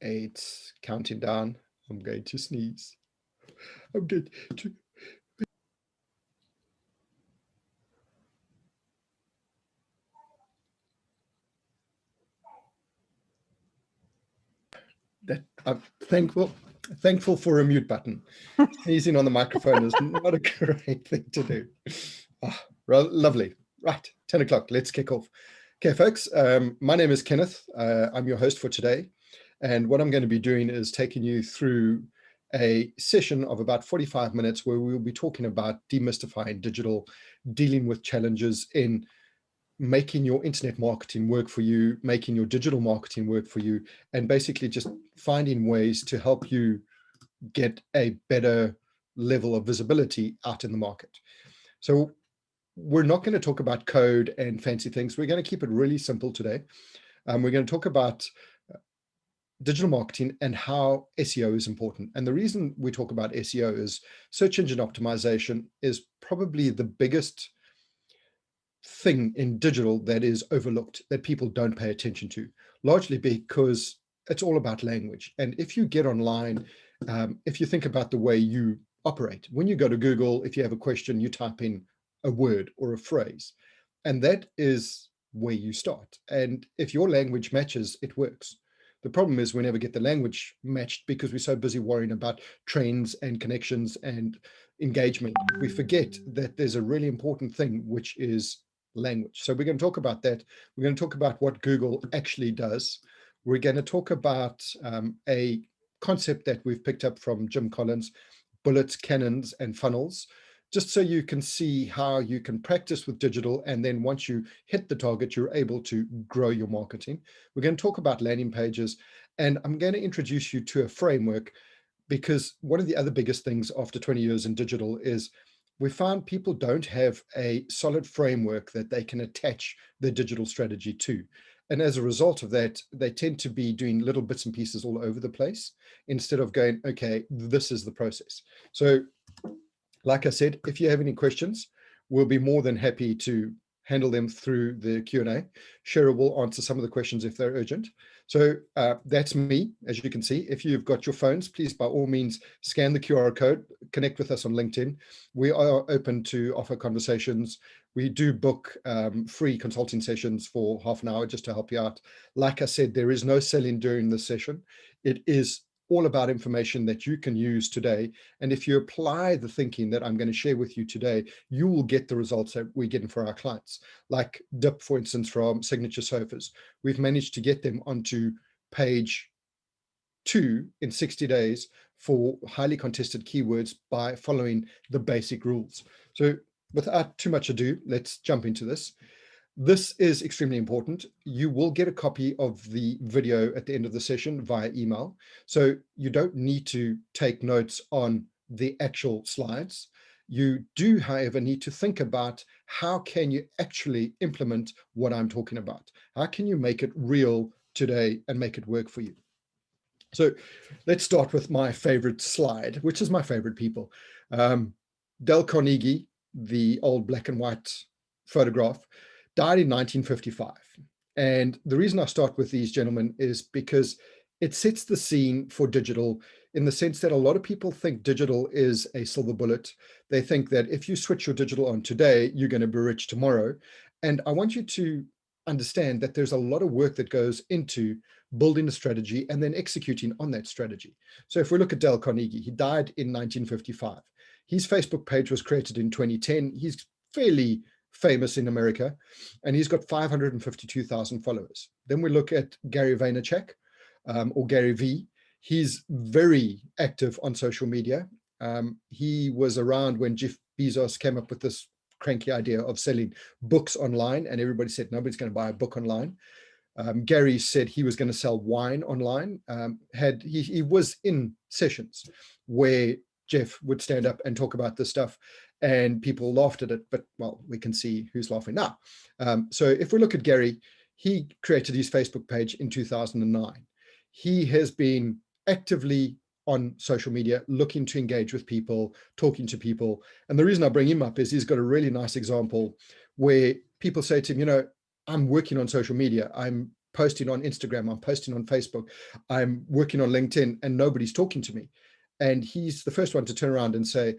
It's counting down. I'm going to sneeze. I'm going to... That I'm thankful for a mute button. Sneezing on the microphone is not a great thing to do. Ah, lovely. Right, 10 o'clock, let's kick off. Okay, folks, my name is Kenneth. I'm your host for today. And what I'm going to be doing is taking you through a session of about 45 minutes where we'll be talking about demystifying digital, dealing with challenges in making your internet marketing work for you, making your digital marketing work for you, and basically just finding ways to help you get a better level of visibility out in the market. So we're not going to talk about code and fancy things. We're going to keep it really simple today. We're going to talk about digital marketing and how SEO is important. And the reason we talk about SEO is search engine optimization is probably the biggest thing in digital that is overlooked, that people don't pay attention to, largely because it's all about language. And if you get online, if you think about the way you operate, when you go to Google, if you have a question, you type in a word or a phrase, and that is where you start. And if your language matches, it works. The problem is we never get the language matched because we're so busy worrying about trends and connections and engagement. We forget that there's a really important thing, which is language. So we're going to talk about that. We're going to talk about what Google actually does. We're going to talk about a concept that we've picked up from Jim Collins, bullets, cannons, and funnels, just so you can see how you can practice with digital. And then once you hit the target, you're able to grow your marketing. We're going to talk about landing pages, and I'm going to introduce you to a framework, because one of the other biggest things after 20 years in digital is we found people don't have a solid framework that they can attach their digital strategy to. And as a result of that, they tend to be doing little bits and pieces all over the place instead of going, okay, this is the process. So like I said, if you have any questions, we'll be more than happy to handle them through the Q&A. Cheryl will answer some of the questions if they're urgent. So that's me, as you can see. If you've got your phones, please, by all means, scan the QR code, connect with us on LinkedIn. We are open to offer conversations. We do book free consulting sessions for half an hour just to help you out. Like I said, there is no selling during this session. It is all about information that you can use today. And if you apply the thinking that I'm going to share with you today, you will get the results that we're getting for our clients. Like Dip, for instance, from Signature Sofas. We've managed to get them onto page 2 in 60 days for highly contested keywords by following the basic rules. So without too much ado, let's jump into this. This is extremely important. You will get a copy of the video at the end of the session via email. So you don't need to take notes on the actual slides. You do, however, need to think about how can you actually implement what I'm talking about? How can you make it real today and make it work for you? So let's start with my favorite slide, which is my favorite people. Dale Carnegie, the old black and white photograph, died in 1955. And the reason I start with these gentlemen is because it sets the scene for digital in the sense that a lot of people think digital is a silver bullet. They think that if you switch your digital on today, you're going to be rich tomorrow. And I want you to understand that there's a lot of work that goes into building a strategy and then executing on that strategy. So if we look at Dale Carnegie, he died in 1955. His Facebook page was created in 2010. He's fairly famous in America, and he's got 552,000 followers. Then we look at Gary Vaynerchuk, or Gary V. He's very active on social media. He was around when Jeff Bezos came up with this cranky idea of selling books online, and everybody said nobody's going to buy a book online. Gary said he was going to sell wine online. He was in sessions where Jeff would stand up and talk about this stuff, and people laughed at it, but well, we can see who's laughing now. So if we look at Gary, he created his Facebook page in 2009. He has been actively on social media, looking to engage with people, talking to people. And the reason I bring him up is he's got a really nice example where people say to him, I'm working on social media. I'm posting on Instagram. I'm posting on Facebook. I'm working on LinkedIn, and nobody's talking to me. And he's the first one to turn around and say,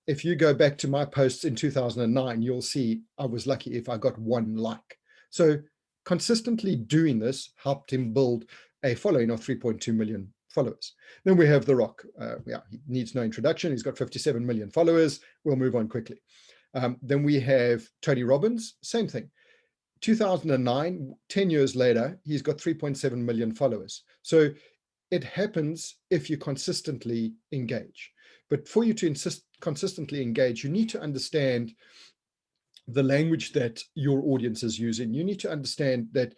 if you go back to my posts in 2009, you'll see I was lucky if I got 1 like. So consistently doing this helped him build a following of 3.2 million followers. Then we have The Rock. Yeah, he needs no introduction. He's got 57 million followers. We'll move on quickly. Then we have Tony Robbins, same thing. 2009, 10 years later, he's got 3.7 million followers. So it happens if you consistently engage. But for you to consistently engage, you need to understand the language that your audience is using. You need to understand that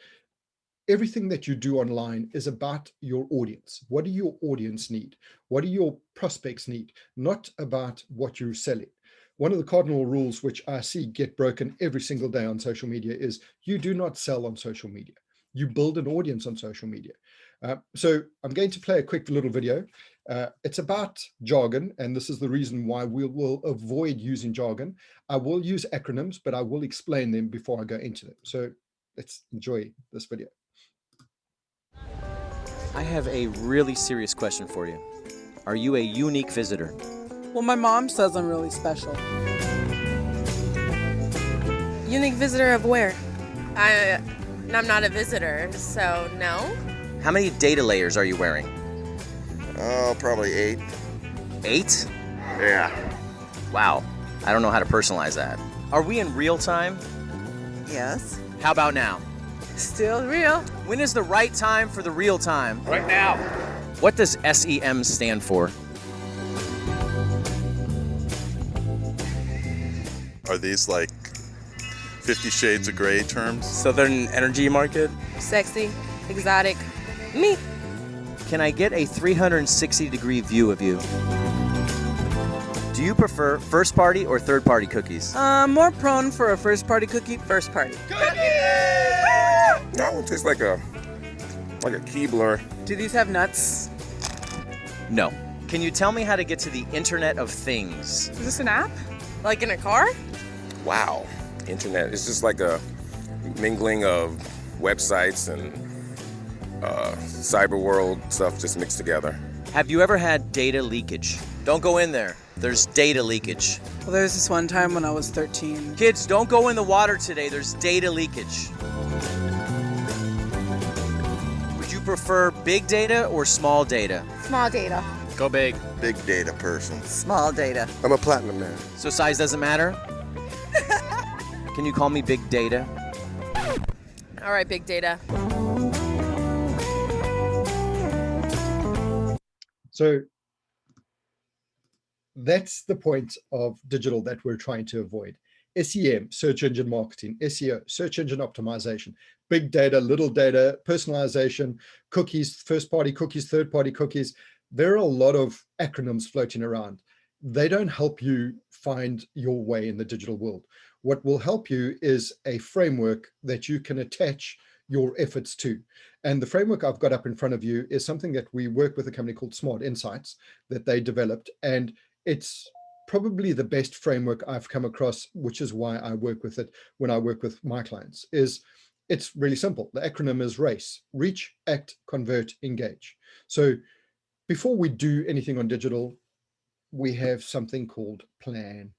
everything that you do online is about your audience. What do your audience need? What do your prospects need? Not about what you're selling. One of the cardinal rules which I see get broken every single day on social media is you do not sell on social media. You build an audience on social media. So I'm going to play a quick little video. It's about jargon, and this is the reason why we will avoid using jargon. I will use acronyms, but I will explain them before I go into them. So let's enjoy this video. I have a really serious question for you. Are you a unique visitor? Well, my mom says I'm really special. Unique visitor of where? I'm not a visitor, so no. How many data layers are you wearing? Oh, probably 8. 8? Yeah. Wow, I don't know how to personalize that. Are we in real time? Yes. How about now? Still real. When is the right time for the real time? Right now. What does SEM stand for? Are these like 50 Shades of Grey terms? Southern energy market. Sexy, exotic, me. Can I get a 360-degree view of you? Do you prefer first-party or third-party cookies? More prone for a first-party cookie. First party. That one tastes like a Keebler. Do these have nuts? No. Can you tell me how to get to the Internet of Things? Is this an app? Like in a car? Wow. Internet. It's just like a mingling of websites and cyber world stuff just mixed together. Have you ever had data leakage? Don't go in there. There's data leakage. Well, there's this one time when I was 13. Kids, don't go in the water today. There's data leakage. Would you prefer big data or small data? Small data. Go big. Big data person. Small data. I'm a platinum man. So size doesn't matter? Can you call me big data? All right, big data. So that's the point of digital that we're trying to avoid. SEM, search engine marketing, SEO, search engine optimization, big data, little data, personalization, cookies, first-party cookies, third-party cookies. There are a lot of acronyms floating around. They don't help you find your way in the digital world. What will help you is a framework that you can attach your efforts to. And the framework I've got up in front of you is something that we work with a company called Smart Insights that they developed. And it's probably the best framework I've come across, which is why I work with it when I work with my clients. It's really simple. The acronym is RACE: reach, act, convert, engage. So before we do anything on digital, we have something called plan.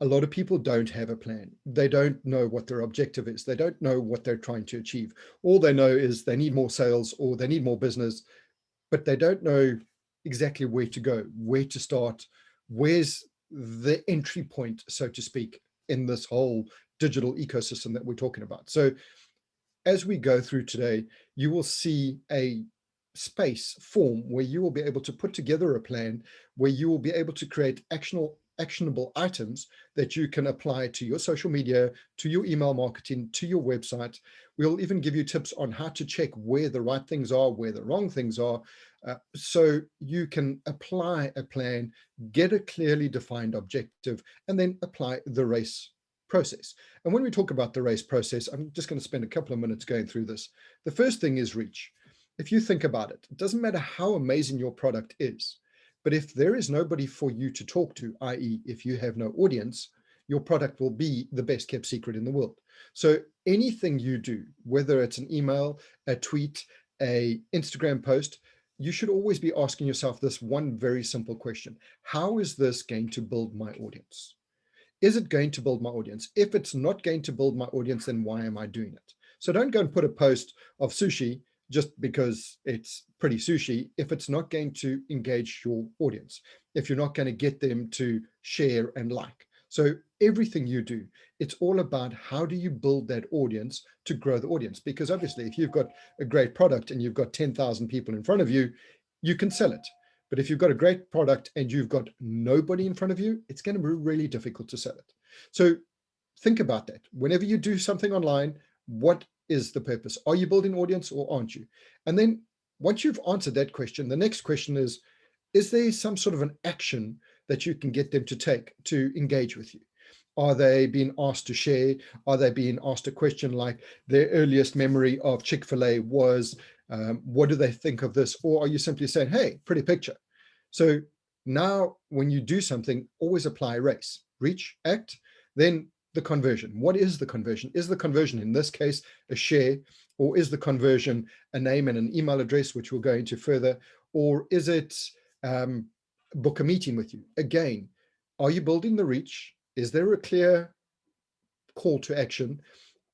A lot of people don't have a plan. They don't know what their objective is. They don't know what they're trying to achieve. All they know is they need more sales or they need more business, but they don't know exactly where to go, where to start, where's the entry point, so to speak, in this whole digital ecosystem that we're talking about. So as we go through today, you will see a space form where you will be able to put together a plan, where you will be able to create actionable items that you can apply to your social media, to your email marketing, to your website. We'll even give you tips on how to check where the right things are, where the wrong things are, so you can apply a plan, get a clearly defined objective, and then apply the RACE process. And when we talk about the RACE process, I'm just going to spend a couple of minutes going through this. The first thing is reach. If you think about it, it doesn't matter how amazing your product is, but if there is nobody for you to talk to, i.e., if you have no audience, your product will be the best kept secret in the world. So anything you do, whether it's an email, a tweet, a Instagram post, you should always be asking yourself this one very simple question. How is this going to build my audience? Is it going to build my audience? If it's not going to build my audience, then why am I doing it? So don't go and put a post of sushi just because it's pretty sushi if it's not going to engage your audience, if you're not going to get them to share and like. So everything you do, it's all about how do you build that audience to grow the audience? Because obviously, if you've got a great product and you've got 10,000 people in front of you, you can sell it. But if you've got a great product and you've got nobody in front of you, it's going to be really difficult to sell it. So think about that. Whenever you do something online, what is the purpose? Are you building audience or aren't you? And then once you've answered that question, the next question is there some sort of an action that you can get them to take to engage with you? Are they being asked to share? Are they being asked a question like their earliest memory of Chick-fil-A was, what do they think of this? Or are you simply saying, hey, pretty picture? So now when you do something, always apply RACE, reach, act, then the conversion. What is the conversion? Is the conversion in this case a share, or is the conversion a name and an email address, which we'll go into further, or is it book a meeting with you? Again, are you building the reach? Is there a clear call to action?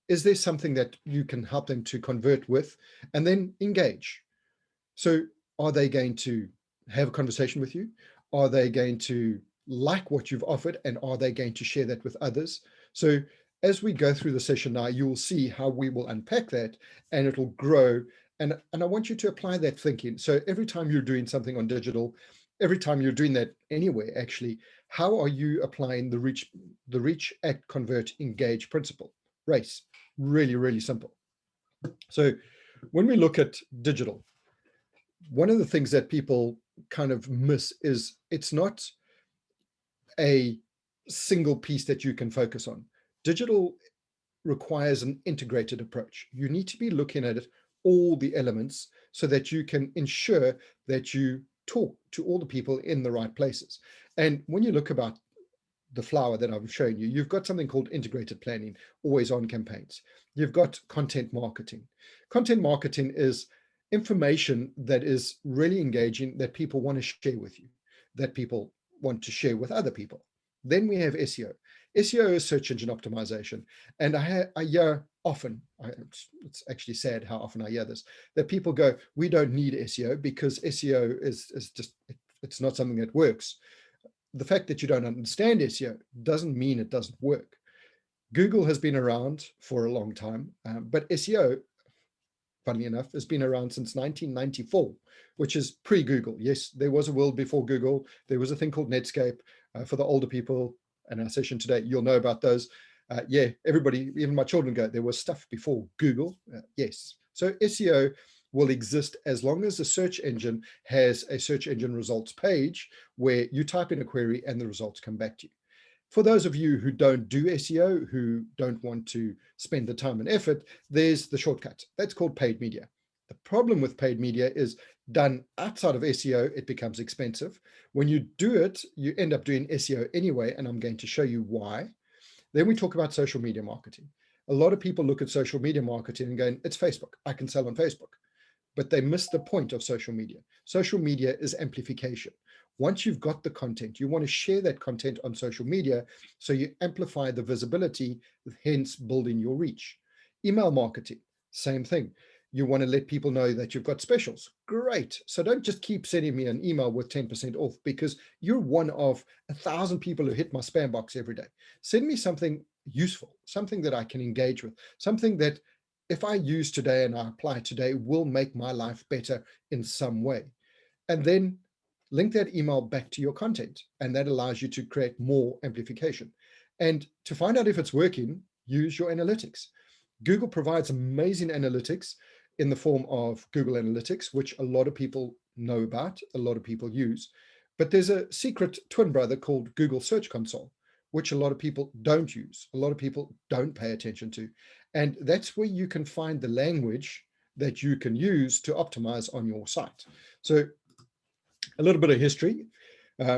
Is there something that you can help them to convert with and then engage? So are they going to have a conversation with you? Are they going to like what you've offered? And are they going to share that with others? So as we go through the session now, you will see how we will unpack that and it'll grow. And I want you to apply that thinking. So every time you're doing something on digital, every time you're doing that anywhere, actually, how are you applying the reach, act, convert, engage principle? RACE, really, really simple. So when we look at digital, one of the things that people kind of miss is it's not a single piece that you can focus on. Digital requires an integrated approach. You need to be looking at it, all the elements, so that you can ensure that you talk to all the people in the right places. And when you look about the flower that I'm showing you, you've got something called integrated planning, always on campaigns. You've got content marketing. Content marketing is information that is really engaging, that people want to share with you, that people want to share with other people. Then we have SEO. SEO is search engine optimization. And I hear often, it's actually sad how often I hear this, that people go, we don't need SEO because SEO is just, it's not something that works. The fact that you don't understand SEO doesn't mean it doesn't work. Google has been around for a long time, but SEO, funnily enough, has been around since 1994, which is pre-Google. Yes, there was a world before Google. There was a thing called Netscape. For the older people in our session today, you'll know about those. Yeah, everybody, even my children go, there was stuff before Google. Yes. So SEO will exist as long as the search engine has a search engine results page where you type in a query and the results come back to you. For those of you who don't do SEO, who don't want to spend the time and effort, there's the shortcut. That's called paid media. The problem with paid media is done outside of SEO, it becomes expensive. When you do it, you end up doing SEO anyway, and I'm going to show you why. Then we talk about social media marketing. A lot of people look at social media marketing and going, it's Facebook, I can sell on Facebook. But they miss the point of social media. Social media is amplification. Once you've got the content, you want to share that content on social media so you amplify the visibility, hence building your reach. Email marketing, same thing. You want to let people know that you've got specials. Great. So don't just keep sending me an email with 10% off because you're one of 1,000 people who hit my spam box every day. Send me something useful, something that I can engage with, something that if I use today and I apply today will make my life better in some way. And then link that email back to your content. And that allows you to create more amplification. And to find out if it's working, use your analytics. Google provides amazing analytics in the form of Google Analytics, which a lot of people know about, a lot of people use. But there's a secret twin brother called Google Search Console, which a lot of people don't use, a lot of people don't pay attention to. And that's where you can find the language that you can use to optimize on your site. So a little bit of history.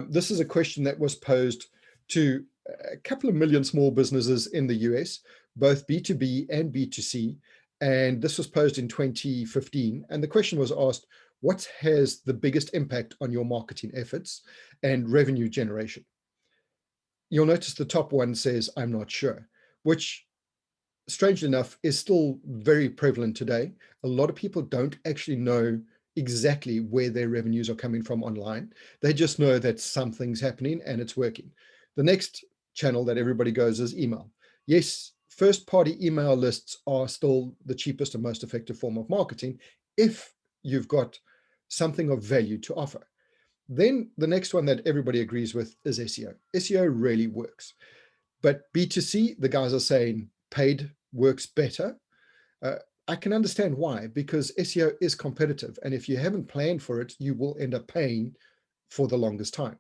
This is a question that was posed to a couple of million small businesses in the US, both B2B and B2C. And this was posed in 2015. And the question was asked, what has the biggest impact on your marketing efforts and revenue generation? You'll notice the top one says, I'm not sure, which strangely enough is still very prevalent today. A lot of people don't actually know exactly where their revenues are coming from online. They just know that something's happening and it's working. The next channel that everybody goes is email. Yes, first-party email lists are still the cheapest and most effective form of marketing if you've got something of value to offer. Then the next one that everybody agrees with is SEO. SEO really works. But B2C, the guys are saying paid works better. I can understand why, because SEO is competitive. And if you haven't planned for it, you will end up paying for the longest time.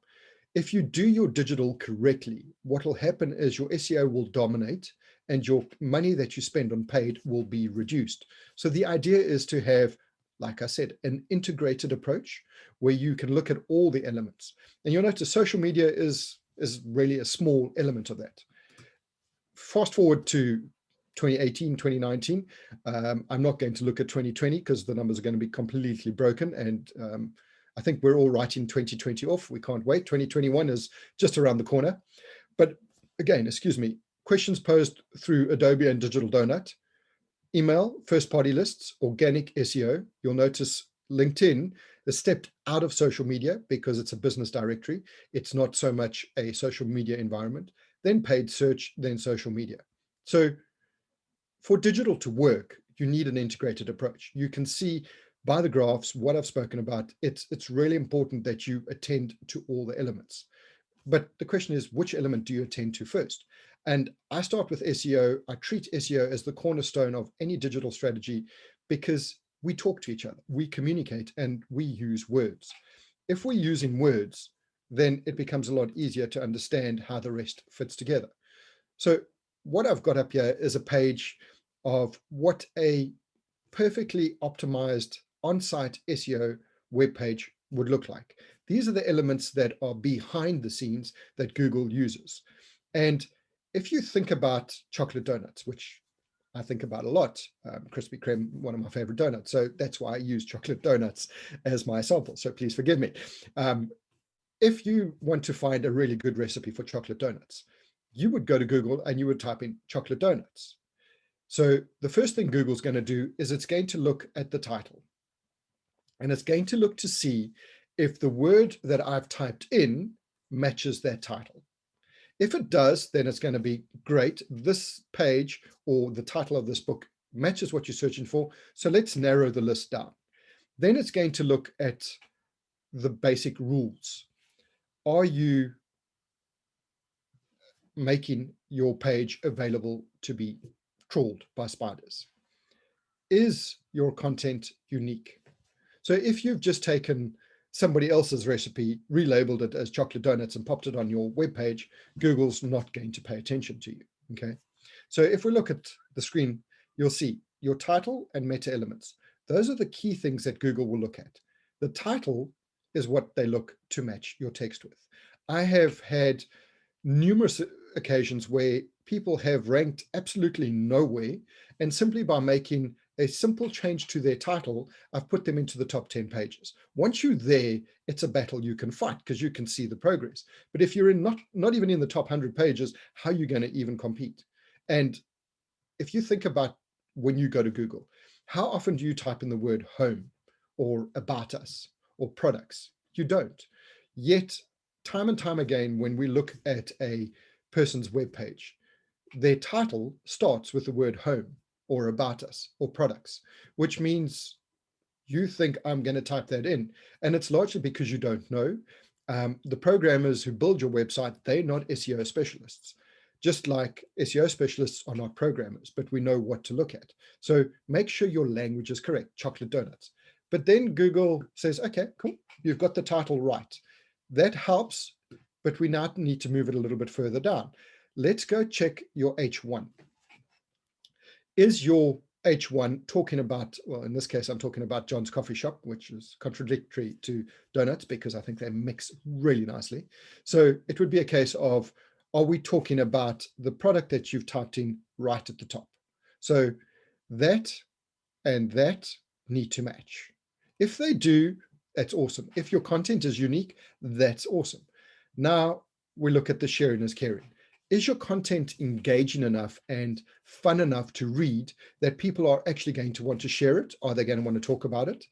If you do your digital correctly, what will happen is your SEO will dominate and your money that you spend on paid will be reduced. So the idea is to have, like I said, an integrated approach where you can look at all the elements. And you'll notice social media is really a small element of that. Fast forward to 2018, 2019. I'm not going to look at 2020 because the numbers are going to be completely broken. And I think we're all writing 2020 off. We can't wait. 2021 is just around the corner. But again, excuse me, questions posed through Adobe and Digital Donut, email, first-party lists, organic SEO. You'll notice LinkedIn has stepped out of social media because it's a business directory. It's not so much a social media environment. Then paid search, then social media. So for digital to work, you need an integrated approach. You can see by the graphs what I've spoken about. It's really important that you attend to all the elements. But the question is, which element do you attend to first? And I start with SEO. I treat SEO as the cornerstone of any digital strategy because we talk to each other, we communicate, and we use words. If we're using words, then it becomes a lot easier to understand how the rest fits together. So what I've got up here is a page of what a perfectly optimized on-site SEO web page would look like. These are the elements that are behind the scenes that Google uses. And if you think about chocolate donuts, which I think about a lot, Krispy Kreme, one of my favorite donuts. So that's why I use chocolate donuts as my sample. So please forgive me. If you want to find a really good recipe for chocolate donuts, you would go to Google and you would type in chocolate donuts. So the first thing Google's going to do is it's going to look at the title. And it's going to look to see if the word that I've typed in matches that title. If it does, then it's going to be great. This page or the title of this book matches what you're searching for. So let's narrow the list down. Then it's going to look at the basic rules. Are you making your page available to be trawled by spiders? Is your content unique? So if you've just taken somebody else's recipe, relabeled it as chocolate donuts and popped it on your web page, Google's not going to pay attention to you, okay? So if we look at the screen, you'll see your title and meta elements. Those are the key things that Google will look at. The title is what they look to match your text with. I have had numerous occasions where people have ranked absolutely nowhere, and simply by making a simple change to their title, I've put them into the top 10 pages. Once you're there, it's a battle you can fight because you can see the progress. But if you're in not even in the top 100 pages, how are you going to even compete? And if you think about when you go to Google, how often do you type in the word home or about us or products? You don't. Yet, time and time again, when we look at a person's web page, their title starts with the word home or about us or products, which means you think I'm going to type that in. And it's largely because you don't know. The programmers who build your website, they're not SEO specialists. Just like SEO specialists are not programmers, but we know what to look at. So make sure your language is correct, chocolate donuts. But then Google says, okay, cool, you've got the title right. That helps, but we now need to move it a little bit further down. Let's go check your H1. Is your H1 talking about, well, in this case, I'm talking about John's Coffee Shop, which is contradictory to donuts because I think they mix really nicely. So it would be a case of, are we talking about the product that you've typed in right at the top? So that and that need to match. If they do, that's awesome. If your content is unique, that's awesome. Now we look at the sharing as caring. Is your content engaging enough and fun enough to read that people are actually going to want to share it? Are they going to want to talk about it?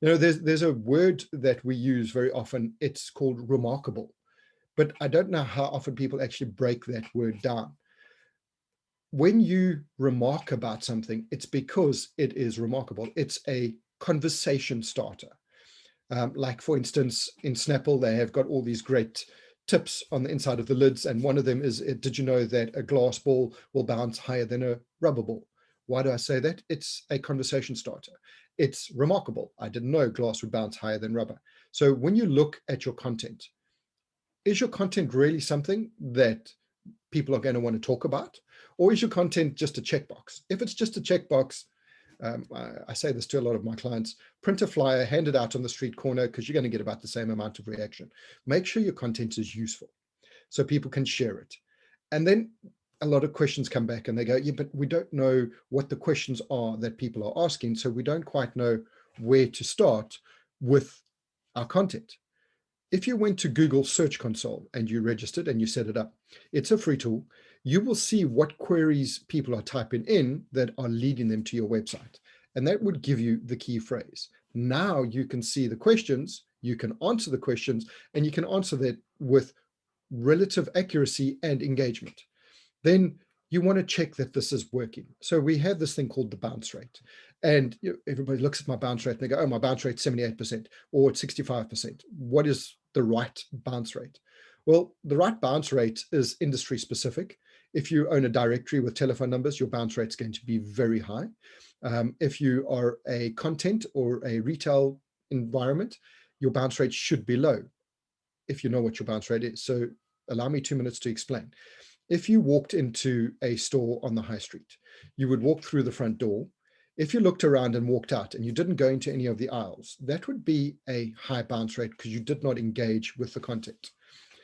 You know, there's a word that we use very often. It's called remarkable, but I don't know how often people actually break that word down. When you remark about something, it's because it is remarkable. It's a conversation starter. Like for instance, in Snapple, they have got all these great tips on the inside of the lids. And one of them is, did you know that a glass ball will bounce higher than a rubber ball? Why do I say that? It's a conversation starter. It's remarkable. I didn't know glass would bounce higher than rubber. So when you look at your content, is your content really something that people are going to want to talk about? Or is your content just a checkbox? If it's just a checkbox, I say this to a lot of my clients, print a flyer, hand it out on the street corner, because you're going to get about the same amount of reaction. Make sure your content is useful so people can share it. And then a lot of questions come back and they go, yeah, but we don't know what the questions are that people are asking. So we don't quite know where to start with our content. If you went to Google Search Console and you registered and you set it up, it's a free tool. You will see what queries people are typing in that are leading them to your website. And that would give you the key phrase. Now you can see the questions, you can answer the questions, and you can answer that with relative accuracy and engagement. Then you want to check that this is working. So we have this thing called the bounce rate. And everybody looks at my bounce rate and they go, oh, my bounce rate's 78% or it's 65%. What is the right bounce rate? Well, the right bounce rate is industry specific. If you own a directory with telephone numbers, your bounce rate is going to be very high. If you are a content or a retail environment, your bounce rate should be low, if you know what your bounce rate is. So allow me 2 minutes to explain. If you walked into a store on the high street, you would walk through the front door. If you looked around and walked out and you didn't go into any of the aisles, that would be a high bounce rate because you did not engage with the content.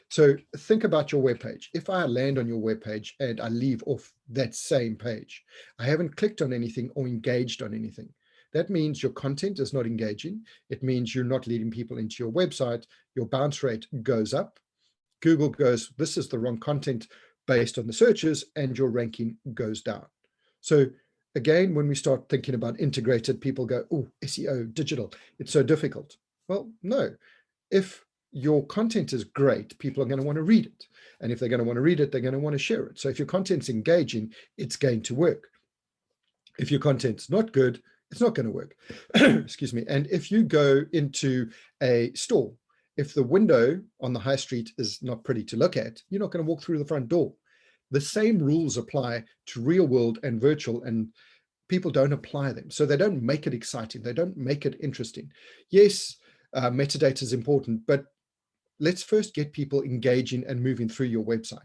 So think about your webpage. If I land on your webpage and I leave off that same page, I haven't clicked on anything or engaged on anything. That means your content is not engaging. It means you're not leading people into your website. Your bounce rate goes up. Google goes, this is the wrong content based on the searches, and your ranking goes down. So again, when we start thinking about integrated, people go, oh, SEO, digital, it's so difficult. Well, no. If your content is great, people are going to want to read it. And if they're going to want to read it, they're going to want to share it. So if your content's engaging, it's going to work. If your content's not good, it's not going to work. Excuse me. And if you go into a store, if the window on the high street is not pretty to look at, you're not going to walk through the front door. The same rules apply to real world and virtual, and people don't apply them. So they don't make it exciting. They don't make it interesting. Yes, metadata is important, but let's first get people engaging and moving through your website.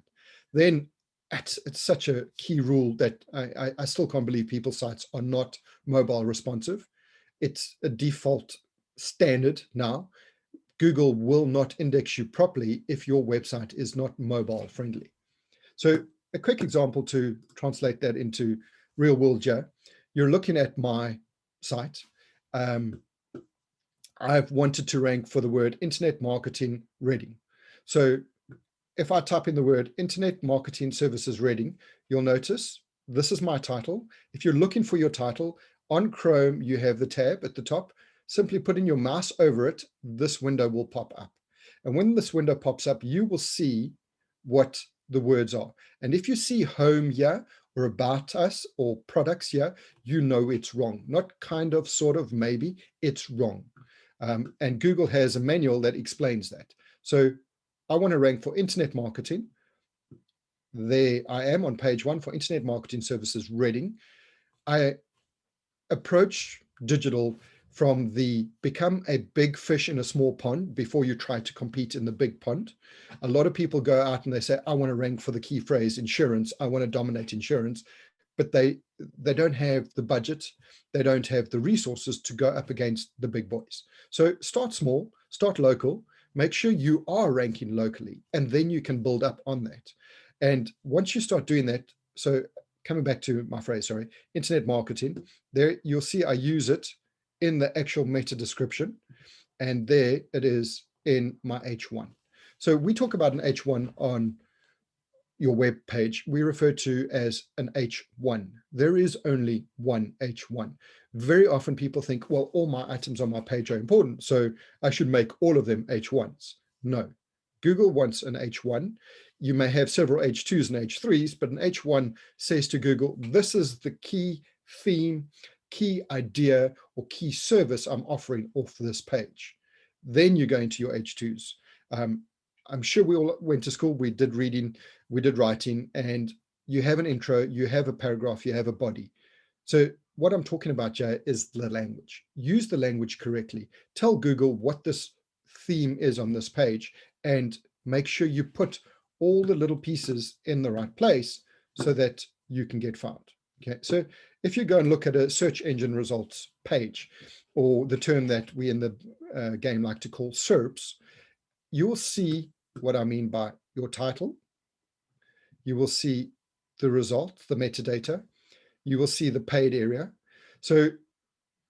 Then it's such a key rule that I still can't believe people's sites are not mobile responsive. It's a default standard now. Google will not index you properly if your website is not mobile friendly. So a quick example to translate that into real world, Joe. You're looking at my site. I've wanted to rank for the word internet marketing Reading. So if I type in the word internet marketing services Reading, you'll notice this is my title. If you're looking for your title on Chrome, you have the tab at the top. Simply putting your mouse over it, this window will pop up. And when this window pops up, you will see what the words are. And if you see home here or about us or products here, you know it's wrong. Not kind of, sort of, maybe, it's wrong. And Google has a manual that explains that. So I want to rank for internet marketing. There I am on page 1 for internet marketing services Reading. I approach digital from the become a big fish in a small pond before you try to compete in the big pond. A lot of people go out and they say, I want to rank for the key phrase insurance. I want to dominate insurance, but they don't have the budget. They don't have the resources to go up against the big boys. So start small, start local, make sure you are ranking locally, and then you can build up on that. And once you start doing that, so coming back to my phrase, sorry, internet marketing, there you'll see I use it in the actual meta description, and there it is in my H1. So we talk about an H1 on your web page, we refer to as an H1. There is only one H1. Very often people think, well, all my items on my page are important, so I should make all of them H1s. No, Google wants an H1. You may have several H2s and H3s, but an H1 says to Google, this is the key theme, key idea, or key service I'm offering off this page. Then you go into your H2s. I'm sure we all went to school, we did reading, we did writing, and you have an intro, you have a paragraph, you have a body. So what I'm talking about, Jay, is the language. Use the language correctly. Tell Google what this theme is on this page, and make sure you put all the little pieces in the right place so that you can get found. Okay, so if you go and look at a search engine results page, or the term that we in the game like to call SERPs, you'll see what I mean by your title. You will see the result, the metadata. You will see the paid area. So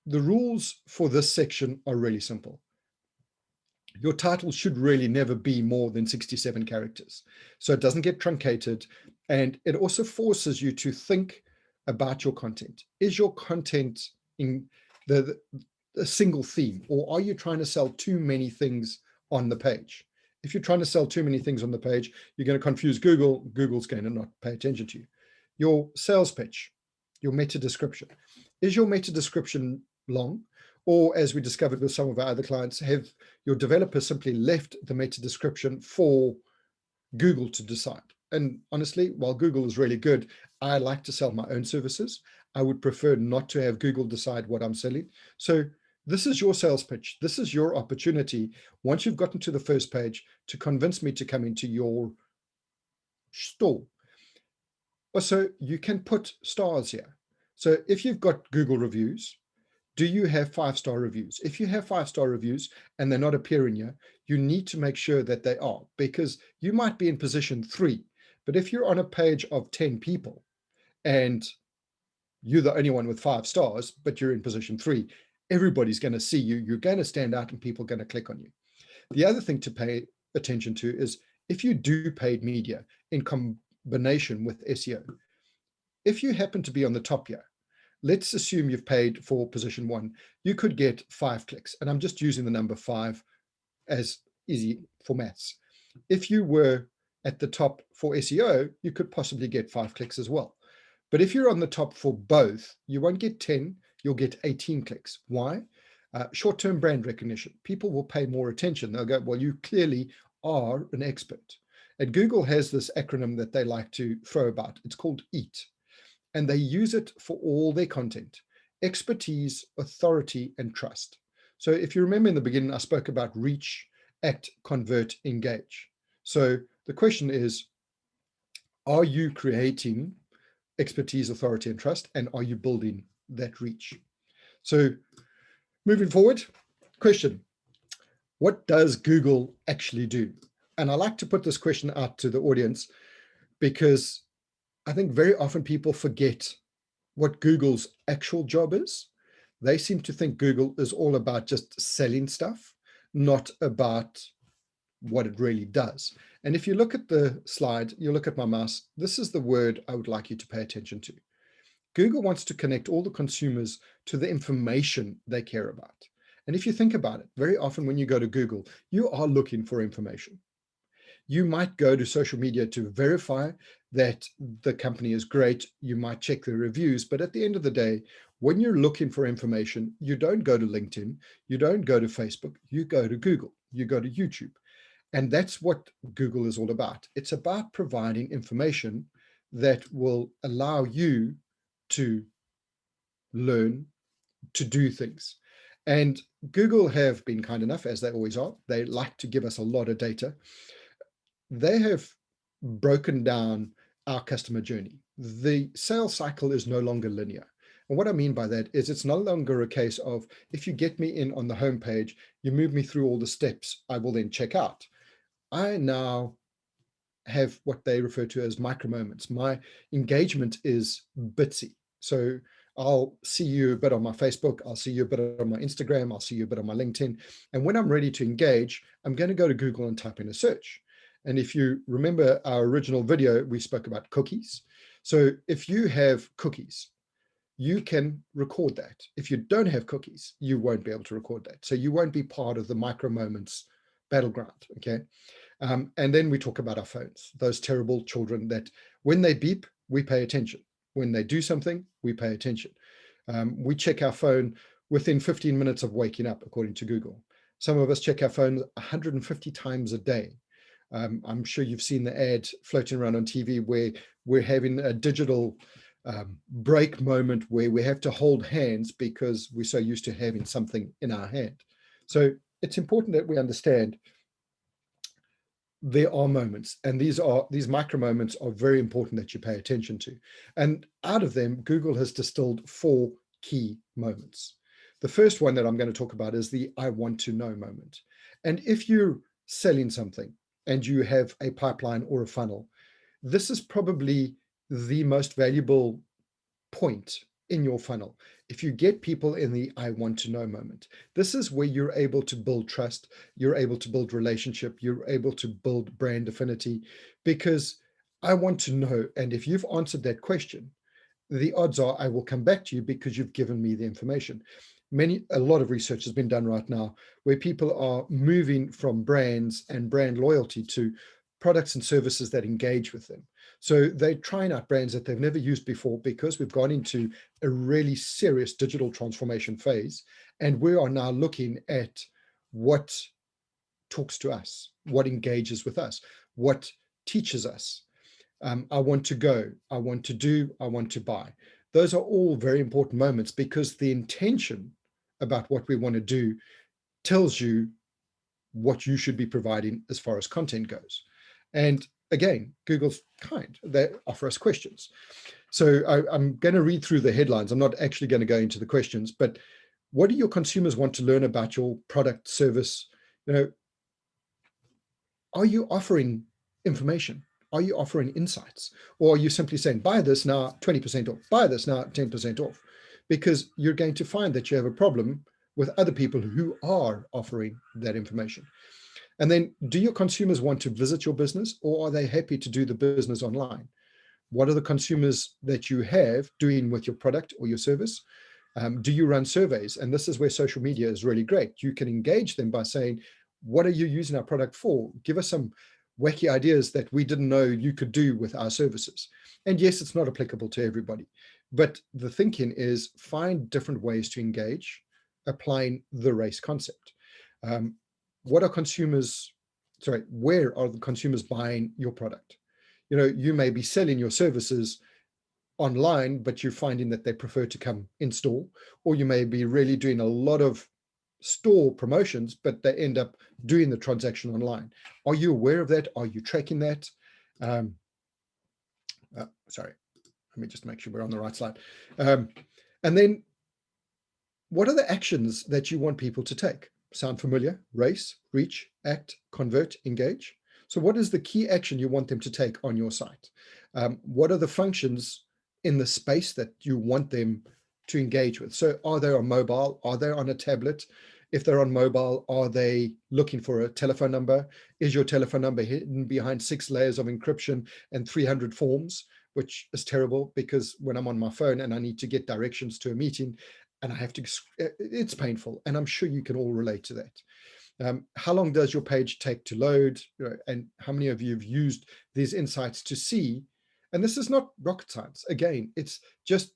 the rules for this section are really simple. Your title should really never be more than 67 characters, so it doesn't get truncated, and it also forces you to think about your content. Is your content in the single theme, or are you trying to sell too many things on the page? If you're trying to sell too many things on the page, you're going to confuse Google. Google's going to not pay attention to you. Your sales pitch, your meta description. Is your meta description long? Or, as we discovered with some of our other clients, have your developers simply left the meta description for Google to decide? And honestly, while Google is really good, I like to sell my own services. I would prefer not to have Google decide what I'm selling. So this is your sales pitch. This is your opportunity, once you've gotten to the first page, to convince me to come into your store. Also, you can put stars here. So if you've got Google reviews, do you have 5-star reviews? If you have 5-star reviews and they're not appearing here, you need to make sure that they are, because you might be in position 3, but if you're on a page of 10 people and you're the only one with 5 stars, but you're in position 3, everybody's going to see you. You're going to stand out and people are going to click on you. The other thing to pay attention to is if you do paid media in combination with SEO, if you happen to be on the top here, let's assume you've paid for position 1, you could get 5 clicks. And I'm just using the number 5 as easy for maths. If you were at the top for SEO, you could possibly get 5 clicks as well. But if you're on the top for both, you won't get 10, you'll get 18 clicks. Why? Short-term brand recognition. People will pay more attention. They'll go, well, you clearly are an expert. And Google has this acronym that they like to throw about. It's called EAT. And they use it for all their content: expertise, authority, and trust. So if you remember in the beginning, I spoke about reach, act, convert, engage. So the question is, are you creating expertise, authority, and trust? And are you building that reach? So moving forward, question: what does Google actually do? And I like to put this question out to the audience because I think very often people forget what Google's actual job is. They seem to think Google is all about just selling stuff, not about what it really does. And if you look at the slide, you look at my mouse, this is the word I would like you to pay attention to. Google wants to connect all the consumers to the information they care about. And if you think about it, very often when you go to Google, you are looking for information. You might go to social media to verify that the company is great. You might check the reviews, but at the end of the day, when you're looking for information, you don't go to LinkedIn, you don't go to Facebook, you go to Google, you go to YouTube. And that's what Google is all about. It's about providing information that will allow you to learn, to do things. And Google have been kind enough, as they always are. They like to give us a lot of data. They have broken down our customer journey. The sales cycle is no longer linear. And what I mean by that is it's no longer a case of, if you get me in on the homepage, you move me through all the steps, I will then check out. I now have what they refer to as micro moments. My engagement is bitsy. So I'll see you a bit on my Facebook, I'll see you a bit on my Instagram, I'll see you a bit on my LinkedIn. And when I'm ready to engage, I'm going to go to Google and type in a search. And if you remember our original video, we spoke about cookies. So if you have cookies, you can record that. If you don't have cookies, you won't be able to record that. So you won't be part of the micro moments battleground, okay? And then we talk about our phones, those terrible children that when they beep, we pay attention. When they do something, we pay attention. We check our phone within 15 minutes of waking up, according to Google. Some of us check our phone 150 times a day. I'm sure you've seen the ad floating around on TV where we're having a digital break moment where we have to hold hands because we're so used to having something in our hand. So it's important that we understand there are moments, and these micro moments are very important that you pay attention to. And out of them, Google has distilled 4 key moments. The first one that I'm going to talk about is the I want to know moment. And if you're selling something and you have a pipeline or a funnel, this is probably the most valuable point in your funnel. If you get people in the I want to know moment, this is where you're able to build trust, you're able to build relationship, you're able to build brand affinity, because I want to know. And if you've answered that question, the odds are I will come back to you because you've given me the information. A lot of research has been done right now where people are moving from brands and brand loyalty to products and services that engage with them. So they're trying out brands that they've never used before because we've gone into a really serious digital transformation phase. And we are now looking at what talks to us, what engages with us, what teaches us. I want to go, I want to do, I want to buy. Those are all very important moments because the intention about what we want to do tells you what you should be providing as far as content goes. And again, Google's kind. They offer us questions. So I'm going to read through the headlines. I'm not actually going to go into the questions, but what do your consumers want to learn about your product, service? Are you offering information? Are you offering insights? Or are you simply saying, buy this now, 20% off, buy this now, 10% off? Because you're going to find that you have a problem with other people who are offering that information. And then, do your consumers want to visit your business, or are they happy to do the business online? What are the consumers that you have doing with your product or your service? Do you run surveys? And this is where social media is really great. You can engage them by saying, what are you using our product for? Give us some wacky ideas that we didn't know you could do with our services. And yes, it's not applicable to everybody, but the thinking is find different ways to engage, applying the race concept. Where are the consumers buying your product? You may be selling your services online, but you're finding that they prefer to come in store, or you may be really doing a lot of store promotions, but they end up doing the transaction online. Are you aware of that? Are you tracking that? Sorry, let me just make sure we're on the right slide. And then what are the actions that you want people to take? Sound familiar? Race, reach, act, convert, engage. So what is the key action you want them to take on your site? What are the functions in the space that you want them to engage with? So are they on mobile? Are they on a tablet? If they're on mobile, are they looking for a telephone number? Is your telephone number hidden behind 6 layers of encryption and 300 forms, which is terrible because when I'm on my phone and I need to get directions to a meeting and I have to, it's painful. And I'm sure you can all relate to that. How long does your page take to load? And how many of you have used these insights to see? And this is not rocket science. Again, it's just,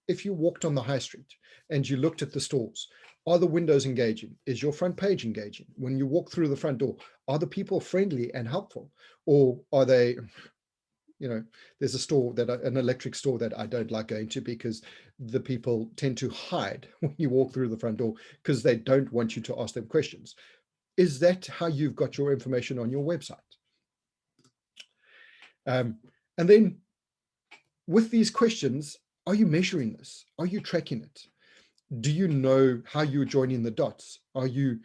if you walked on the high street and you looked at the stores, are the windows engaging? Is your front page engaging? When you walk through the front door, are the people friendly and helpful? Or are they, there's an electric store that I don't like going to because the people tend to hide when you walk through the front door because they don't want you to ask them questions. Is that how you've got your information on your website? And then with these questions, are you measuring this? Are you tracking it? Do you know how you're joining the dots? Are you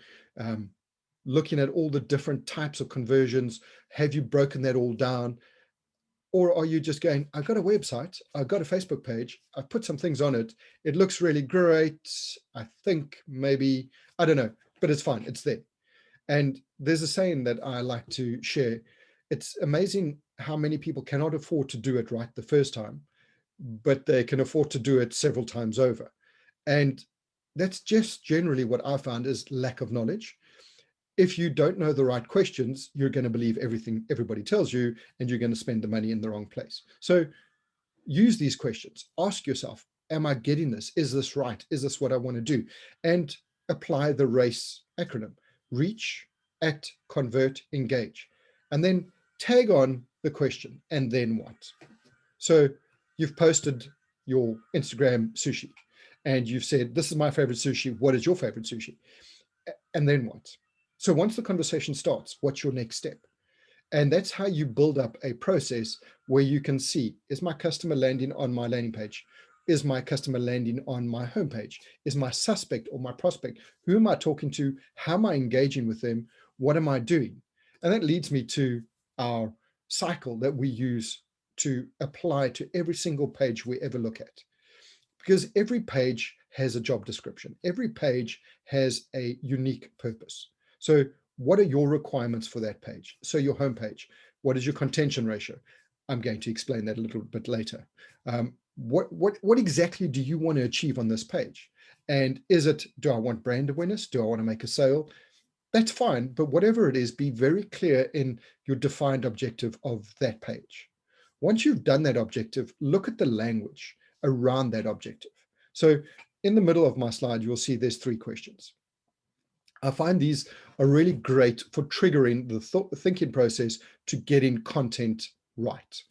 looking at all the different types of conversions? Have you broken that all down? Or are you just going, I've got a website, I've got a Facebook page, I've put some things on it, it looks really great, I think maybe, I don't know, but it's fine, it's there. And there's a saying that I like to share. It's amazing how many people cannot afford to do it right the first time, but they can afford to do it several times over. And that's just generally what I found is lack of knowledge. If you don't know the right questions, you're going to believe everything everybody tells you, and you're going to spend the money in the wrong place. So use these questions. Ask yourself, am I getting this? Is this right? Is this what I want to do? And apply the RACE acronym: reach, act, convert, engage. And then tag on the question, and then what? So you've posted your Instagram sushi, and you've said, this is my favorite sushi. What is your favorite sushi? And then what? So once the conversation starts, what's your next step? And that's how you build up a process where you can see, is my customer landing on my landing page? Is my customer landing on my homepage? Is my suspect or my prospect? Who am I talking to? How am I engaging with them? What am I doing? And that leads me to our cycle that we use to apply to every single page we ever look at. Because every page has a job description. Every page has a unique purpose. So what are your requirements for that page? So your homepage, what is your contention ratio? I'm going to explain that a little bit later. What exactly do you want to achieve on this page? And is it, do I want brand awareness? Do I want to make a sale? That's fine, but whatever it is, be very clear in your defined objective of that page. Once you've done that objective, look at the language around that objective. So in the middle of my slide, you'll see there's 3 questions. I find these are really great for triggering the thinking process to getting content right.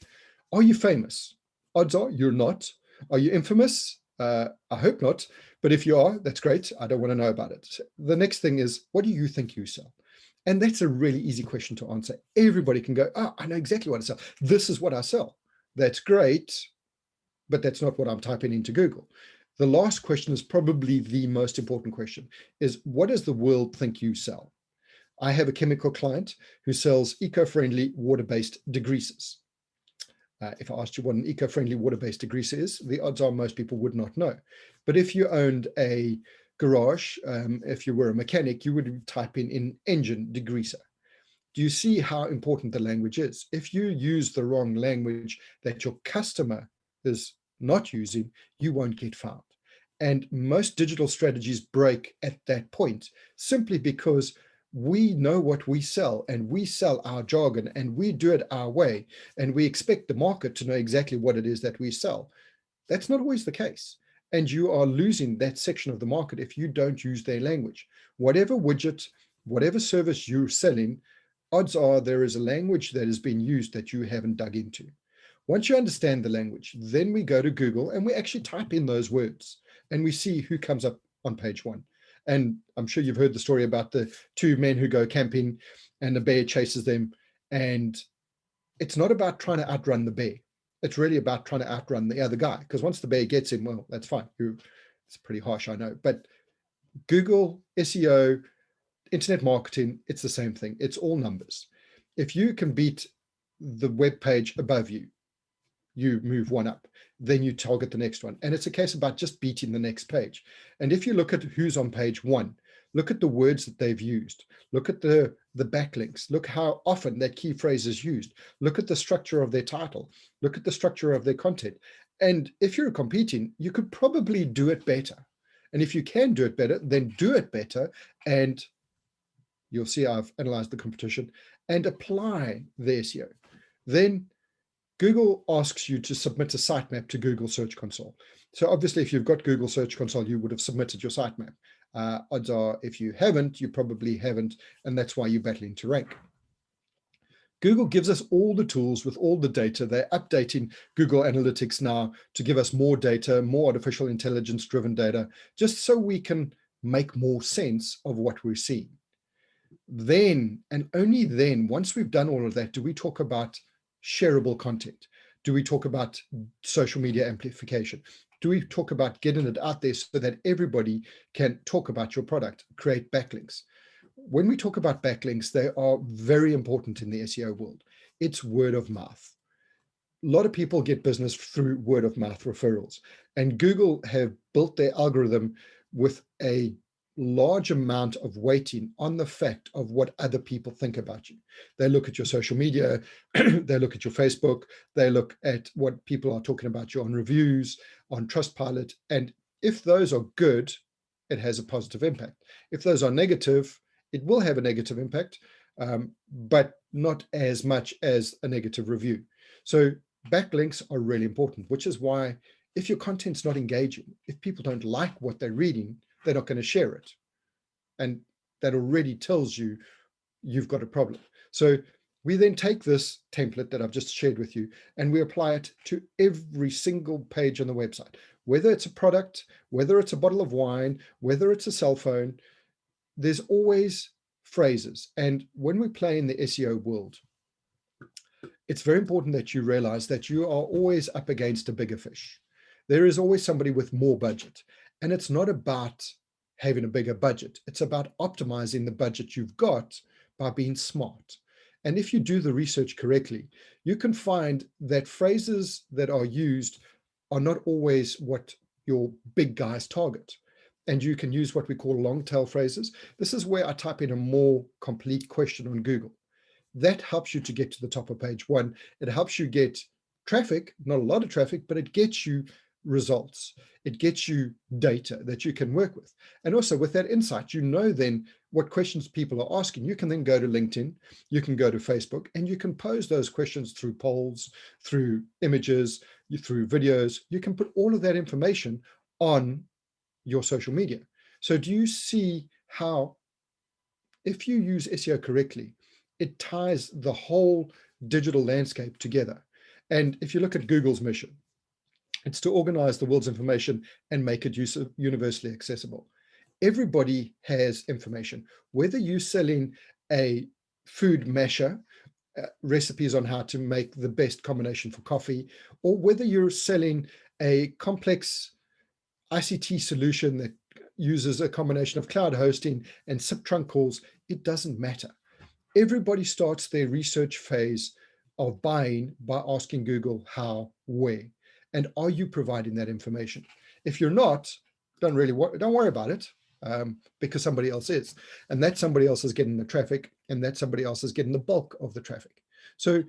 Are you famous? Odds are you're not. Are you infamous? I hope not. But if you are, that's great. I don't want to know about it. The next thing is, what do you think you sell? And that's a really easy question to answer. Everybody can go, oh, I know exactly what I sell. This is what I sell. That's great, but that's not what I'm typing into Google. The last question is probably the most important question, is what does the world think you sell? I have a chemical client who sells eco-friendly water-based degreasers. If I asked you what an eco-friendly water-based degreaser is, the odds are most people would not know. But if you owned a garage, if you were a mechanic, you would type in engine degreaser. Do you see how important the language is? If you use the wrong language that your customer is not using, you won't get found. And most digital strategies break at that point, simply because we know what we sell, and we sell our jargon, and we do it our way, and we expect the market to know exactly what it is that we sell. That's not always the case. And you are losing that section of the market if you don't use their language. Whatever widget, whatever service you're selling, odds are there is a language that is being used that you haven't dug into. Once you understand the language, then we go to Google and we actually type in those words, and we see who comes up on page 1. And I'm sure you've heard the story about the 2 men who go camping and the bear chases them. And it's not about trying to outrun the bear. It's really about trying to outrun the other guy, because once the bear gets him, well, that's fine. It's pretty harsh, I know. But Google, SEO, internet marketing, it's the same thing. It's all numbers. If you can beat the web page above you, you move one up, then you target the next one. And it's a case about just beating the next page. And if you look at who's on page 1, look at the words that they've used, look at the backlinks, look how often that key phrase is used, look at the structure of their title, look at the structure of their content. And if you're competing, you could probably do it better. And if you can do it better, then do it better. And you'll see I've analyzed the competition and apply the SEO. Then Google asks you to submit a sitemap to Google Search Console. So obviously, if you've got Google Search Console, you would have submitted your sitemap. Odds are, if you haven't, you probably haven't, and that's why you're battling to rank. Google gives us all the tools with all the data. They're updating Google Analytics now to give us more data, more artificial intelligence-driven data, just so we can make more sense of what we're seeing. Then, and only then, once we've done all of that, do we talk about shareable content? Do we talk about social media amplification? Do we talk about getting it out there so that everybody can talk about your product, create backlinks? when we talk about backlinks, they are very important in the SEO world. It's word of mouth. A lot of people get business through word of mouth referrals, and Google have built their algorithm with a large amount of weighting on the fact of what other people think about you. They look at your social media, they look at your Facebook, they look at what people are talking about you on reviews, on Trustpilot, and if those are good, it has a positive impact. If those are negative, it will have a negative impact, but not as much as a negative review. So backlinks are really important, which is why if your content's not engaging, if people don't like what they're reading, they're not going to share it. And that already tells you you've got a problem. So we then take this template that I've just shared with you and we apply it to every single page on the website, whether it's a product, whether it's a bottle of wine, whether it's a cell phone, there's always phrases. And when we play in the SEO world, it's very important that you realize that you are always up against a bigger fish. There is always somebody with more budget. And it's not about having a bigger budget. It's about optimizing the budget you've got by being smart. And if you do the research correctly, you can find that phrases that are used are not always what your big guys target. And you can use what we call long tail phrases. This is where I type in a more complete question on Google. That helps you to get to the top of page one. It helps you get traffic, not a lot of traffic, but it gets you results. It gets you data that you can work with. And also with that insight, you know then what questions people are asking. You can then go to LinkedIn, you can go to Facebook, and you can pose those questions through polls, through images, through videos. You can put all of that information on your social media. So do you see how, if you use SEO correctly, it ties the whole digital landscape together? And if you look at Google's mission, it's to organize the world's information and make it universally accessible. Everybody has information, whether you're selling a food masher, recipes on how to make the best combination for coffee, or whether you're selling a complex ICT solution that uses a combination of cloud hosting and SIP trunk calls, it doesn't matter. Everybody starts their research phase of buying by asking Google how, where, and are you providing that information? If you're not, don't worry about it, because somebody else is, and that somebody else is getting the traffic, and that somebody else is getting the bulk of the traffic. So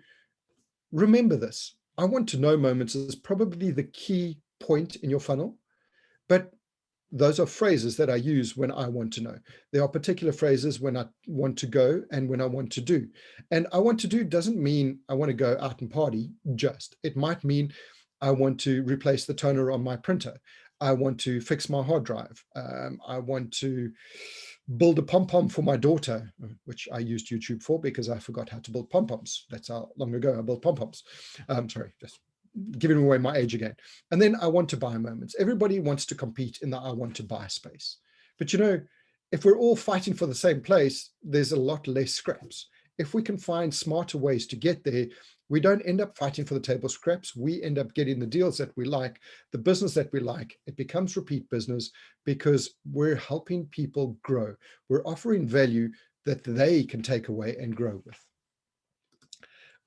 remember this. I want to know moments is probably the key point in your funnel, but those are phrases that I use when I want to know. There are particular phrases when I want to go and when I want to do. And I want to do doesn't mean I want to go out and party just. It might mean I want to replace the toner on my printer. I want to fix my hard drive. I want to build a pom-pom for my daughter, which I used YouTube for because I forgot how to build pom-poms. That's how long ago I built pom-poms. Sorry, just giving away my age again. And then I want to buy moments. Everybody wants to compete in the I want to buy space. But you know, if we're all fighting for the same place, there's a lot less scraps. If we can find smarter ways to get there, we don't end up fighting for the table scraps. We end up getting the deals that we like, the business that we like. It becomes repeat business because we're helping people grow. We're offering value that they can take away and grow with.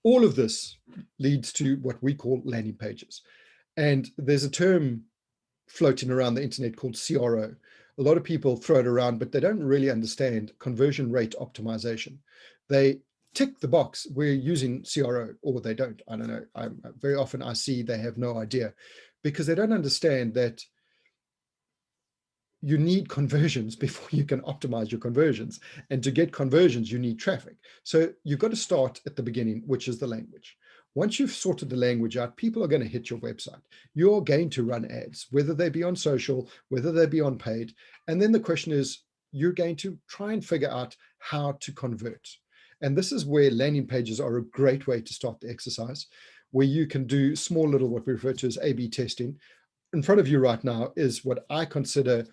All of this leads to what we call landing pages. And there's a term floating around the internet called CRO. A lot of people throw it around, but they don't really understand conversion rate optimization. They tick the box, we're using CRO, or they don't. I don't know. Very often I see they have no idea because they don't understand that you need conversions before you can optimize your conversions. And to get conversions, you need traffic. So you've got to start at the beginning, which is the language. Once you've sorted the language out, people are going to hit your website. You're going to run ads, whether they be on social, whether they be on paid. And then the question is, you're going to try and figure out how to convert. And this is where landing pages are a great way to start the exercise, where you can do small little, what we refer to as A/B testing. In front of you right now is what I consider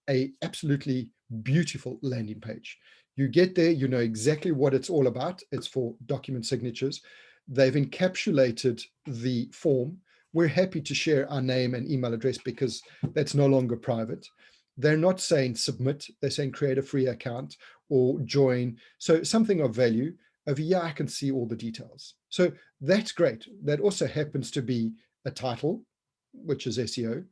a absolutely beautiful landing page. You get there, you know exactly what it's all about. It's for document signatures. They've encapsulated the form. We're happy to share our name and email address because that's no longer private. They're not saying submit, they're saying create a free account, or join. So something of value. Over here, I can see all the details. So that's great. That also happens to be a title, which is SEO.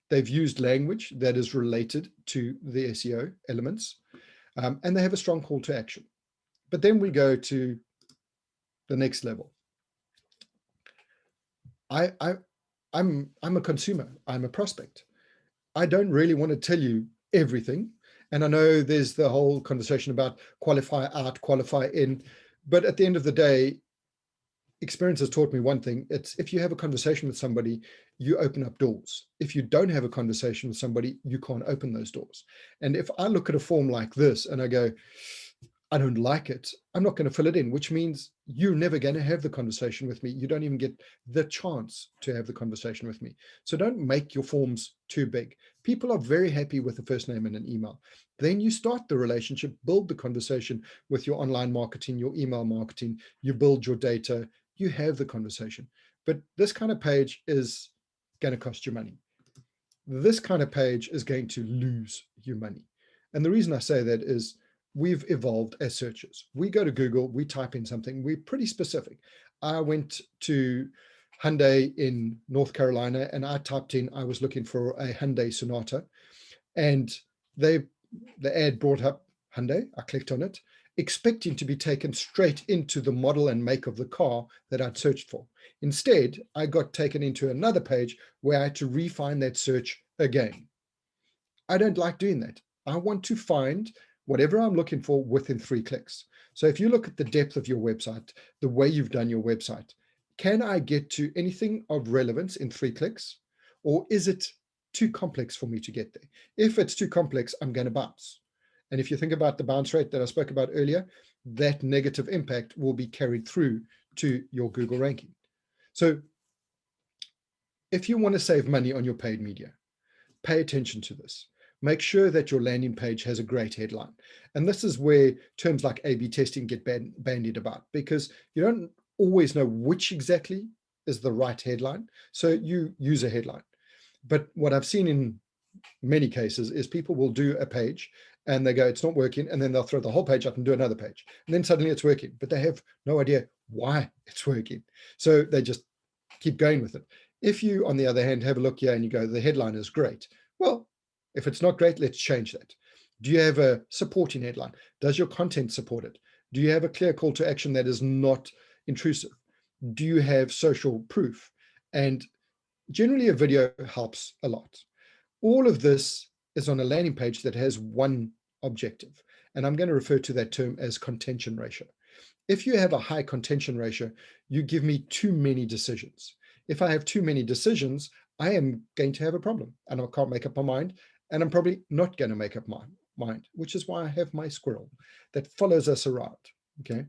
They've used language that is related to the SEO elements, and they have a strong call to action. But then we go to the next level. I'm a consumer. I'm a prospect. I don't really want to tell you everything. And I know there's the whole conversation about qualify out, qualify in. But at the end of the day, experience has taught me one thing. It's if you have a conversation with somebody, you open up doors. If you don't have a conversation with somebody, you can't open those doors. And if I look at a form like this and I go, I don't like it, I'm not going to fill it in, which means you're never going to have the conversation with me. You don't even get the chance to have the conversation with me. So don't make your forms too big. People are very happy with the first name and an email. Then you start the relationship, build the conversation with your online marketing, your email marketing, you build your data, you have the conversation. But this kind of page is going to cost you money. This kind of page is going to lose you money. And the reason I say that is we've evolved as searchers. We go to Google, we type in something, we're pretty specific. I went to Hyundai in North Carolina and I typed in, I was looking for a Hyundai Sonata, and the ad brought up Hyundai. I clicked on it, expecting to be taken straight into the model and make of the car that I'd searched for. Instead, I got taken into another page where I had to refine that search again. I don't like doing that. I want to find whatever I'm looking for within 3 clicks. So if you look at the depth of your website, the way you've done your website, can I get to anything of relevance in 3 clicks? Or is it too complex for me to get there? If it's too complex, I'm going to bounce. And if you think about the bounce rate that I spoke about earlier, that negative impact will be carried through to your Google ranking. So if you want to save money on your paid media, pay attention to this. Make sure that your landing page has a great headline. And this is where terms like A/B testing get bandied about, because you don't always know which exactly is the right headline. So you use a headline. But what I've seen in many cases is people will do a page and they go, it's not working. And then they'll throw the whole page up and do another page. And then suddenly it's working, but they have no idea why it's working. So they just keep going with it. If you, on the other hand, have a look here and you go, the headline is great. Well, if it's not great, let's change that. Do you have a supporting headline? Does your content support it? Do you have a clear call to action that is not intrusive? Do you have social proof? And generally a video helps a lot. All of this is on a landing page that has one objective. And I'm going to refer to that term as contention ratio. If you have a high contention ratio, you give me too many decisions. If I have too many decisions, I am going to have a problem and I can't make up my mind. And I'm probably not going to make up my mind, which is why I have my squirrel that follows us around, okay?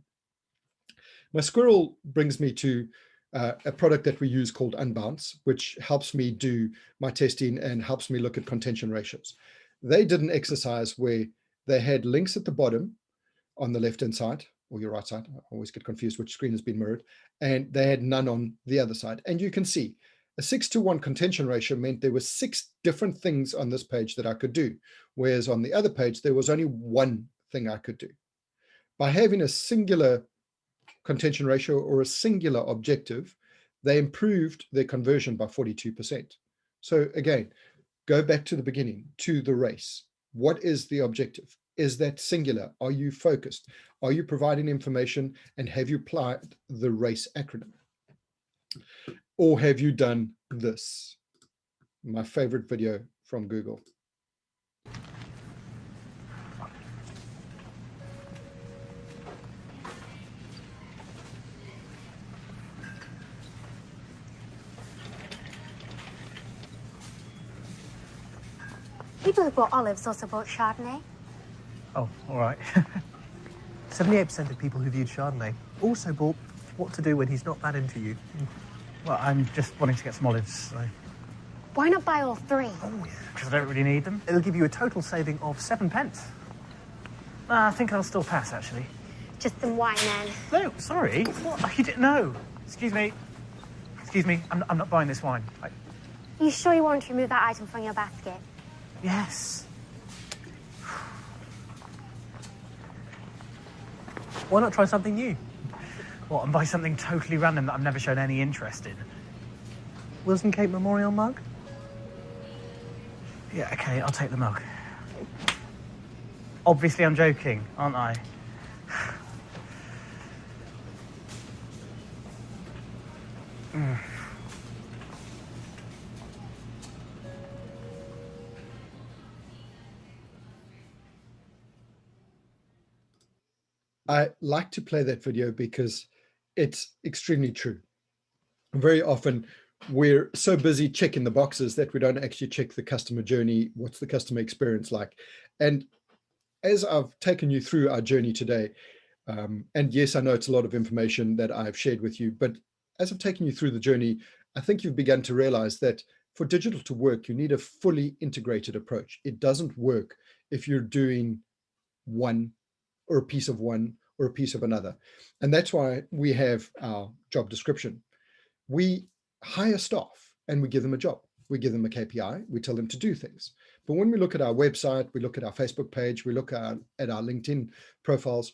My squirrel brings me to a product that we use called Unbounce, which helps me do my testing and helps me look at contention ratios. They did an exercise where they had links at the bottom on the left-hand side, or your right side. I always get confused which screen has been mirrored. And they had none on the other side. And you can see a 6-to-1 contention ratio meant there were 6 different things on this page that I could do, whereas on the other page, there was only one thing I could do. By having a singular contention ratio or a singular objective, they improved their conversion by 42%. So again, go back to the beginning, to the race. What is the objective? Is that singular? Are you focused? Are you providing information? And have you applied the RACE acronym? Or have you done this? My favorite video from Google. People who bought olives also bought Chardonnay. Oh, all right. 78% of people who viewed Chardonnay also bought What to Do When He's Not That Into You. Well, I'm just wanting to get some olives, so... Why not buy all 3? Oh, yeah, because I don't really need them. It'll give you a total saving of 7 pence. I think I'll still pass, actually. Just some wine, then. No, sorry. What? You didn't know. Excuse me. Excuse me, I'm not buying this wine. You sure you want to remove that item from your basket? Yes. Why not try something new? What, and buy something totally random that I've never shown any interest in? Wilson Cape Memorial mug? Yeah, okay, I'll take the mug. Obviously I'm joking, aren't I? I like to play that video because it's extremely true. Very often we're so busy checking the boxes that we don't actually check the customer journey. What's the customer experience like? And as I've taken you through our journey today, and yes, I know it's a lot of information that I've shared with you, but as I've taken you through the journey, I think you've begun to realize that for digital to work, you need a fully integrated approach. It doesn't work if you're doing one or a piece of one or a piece of another. And that's why we have our job description. We hire staff and we give them a job. We give them a KPI, we tell them to do things. But when we look at our website, we look at our Facebook page, we look at our LinkedIn profiles,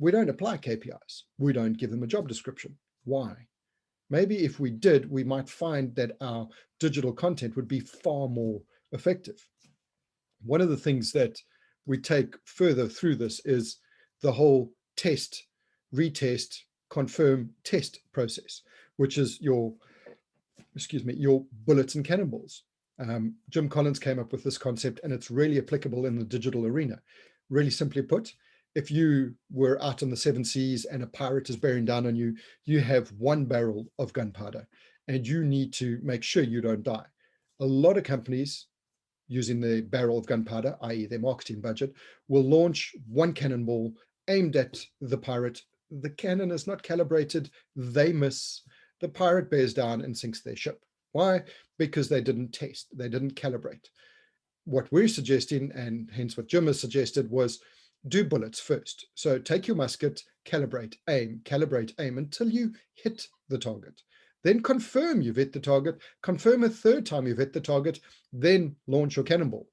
we don't apply KPIs. We don't give them a job description. Why? Maybe if we did, we might find that our digital content would be far more effective. One of the things that we take further through this is the whole test, retest, confirm, test process, which is your bullets and cannonballs. Jim Collins came up with this concept, and it's really applicable in the digital arena. Really simply put, if you were out on the seven seas and a pirate is bearing down on you, you have one barrel of gunpowder and you need to make sure you don't die. A lot of companies using the barrel of gunpowder, i.e. their marketing budget, will launch one cannonball aimed at the pirate. The cannon is not calibrated, they miss, the pirate bears down and sinks their ship. Why? Because they didn't test, they didn't calibrate. What we're suggesting, and hence what Jim has suggested, was do bullets first. So take your musket, calibrate, aim until you hit the target. Then confirm you've hit the target, confirm a third time you've hit the target, then launch your cannonball.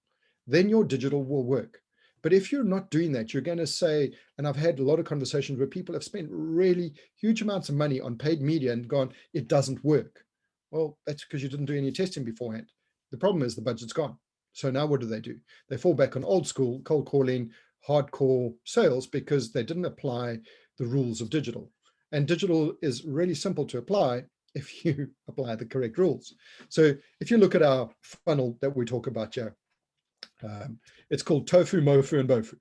Then your digital will work. But if you're not doing that, you're going to say, and I've had a lot of conversations where people have spent really huge amounts of money on paid media and gone, it doesn't work. Well, that's because you didn't do any testing beforehand. The problem is the budget's gone. So now what do? They fall back on old school cold calling, hardcore sales, because they didn't apply the rules of digital. And digital is really simple to apply if you apply the correct rules. So if you look at our funnel that we talk about here, it's called tofu, mofu, and bofu.